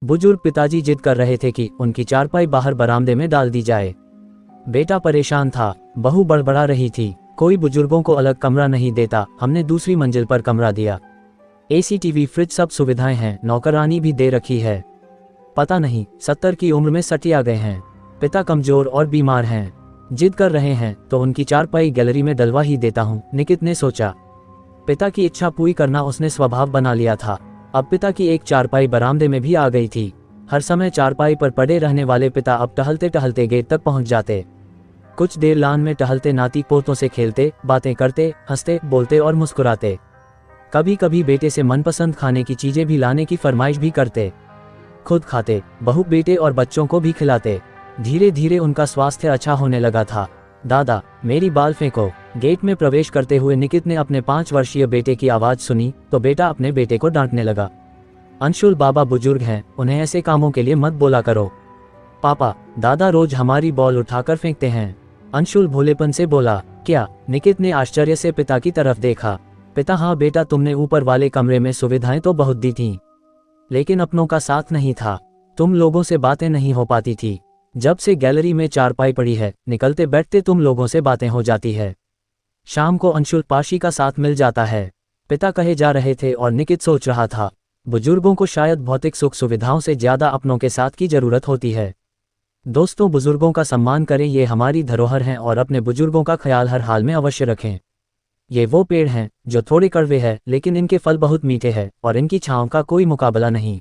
बुजुर्ग पिताजी जिद कर रहे थे कि उनकी चारपाई बाहर बरामदे में डाल दी जाए। बेटा परेशान था, बहू बड़बड़ा रही थी, कोई बुजुर्गों को अलग कमरा नहीं देता, हमने दूसरी मंजिल पर कमरा दिया। एसी, टीवी, फ्रिज सब सुविधाएं हैं, नौकरानी भी दे रखी है। पता नहीं 70 की उम्र में सटिया गए हैं। पिता कमजोर और बीमार हैं, जिद कर रहे हैं तो उनकी चारपाई गैलरी में डलवा ही देता हूँ, निकित ने सोचा। पिता की इच्छा पूरी करना उसने स्वभाव बना लिया था। अब पिता की एक चारपाई बरामदे में भी आ गई थी। हर समय चारपाई पर पड़े रहने वाले पिता अब टहलते टहलते गेट तक पहुंच जाते। कुछ देर लान में टहलते नाती पोतों से खेलते, बातें करते, हंसते, बोलते और मुस्कुराते। कभी कभी बेटे से मनपसंद खाने की चीजें भी लाने की फरमाइश भी करते। खुद खाते, बहू बेटे और बच्चों को भी खिलाते। धीरे धीरे उनका स्वास्थ्य अच्छा होने लगा था। दादा, मेरी बाल फेंको। गेट में प्रवेश करते हुए निकित ने अपने 5 वर्षीय बेटे की आवाज सुनी तो बेटा अपने बेटे को डांटने लगा। अंशुल, बाबा बुजुर्ग हैं, उन्हें ऐसे कामों के लिए मत बोला करो। पापा, दादा रोज हमारी बॉल उठाकर फेंकते हैं। अंशुल भोलेपन से बोला। क्या? निकित ने आश्चर्य से पिता की तरफ देखा। पिता, हाँ बेटा, तुमने ऊपर वाले कमरे में सुविधाएं तो बहुत दी थीं, लेकिन अपनों का साथ नहीं था। तुम लोगों से बातें नहीं हो पाती थी। जब से गैलरी में चारपाई पड़ी है, निकलते बैठते तुम लोगों से बातें हो जाती है। शाम को अंशुल पाशी का साथ मिल जाता है। पिता कहे जा रहे थे और निकित सोच रहा था, बुजुर्गों को शायद भौतिक सुख सुविधाओं से ज्यादा अपनों के साथ की जरूरत होती है। दोस्तों, बुजुर्गों का सम्मान करें, ये हमारी धरोहर हैं और अपने बुजुर्गों का ख्याल हर हाल में अवश्य रखें। ये वो पेड़ हैं जो थोड़े कड़वे हैं, लेकिन इनके फल बहुत मीठे हैं और इनकी छांव का कोई मुकाबला नहीं।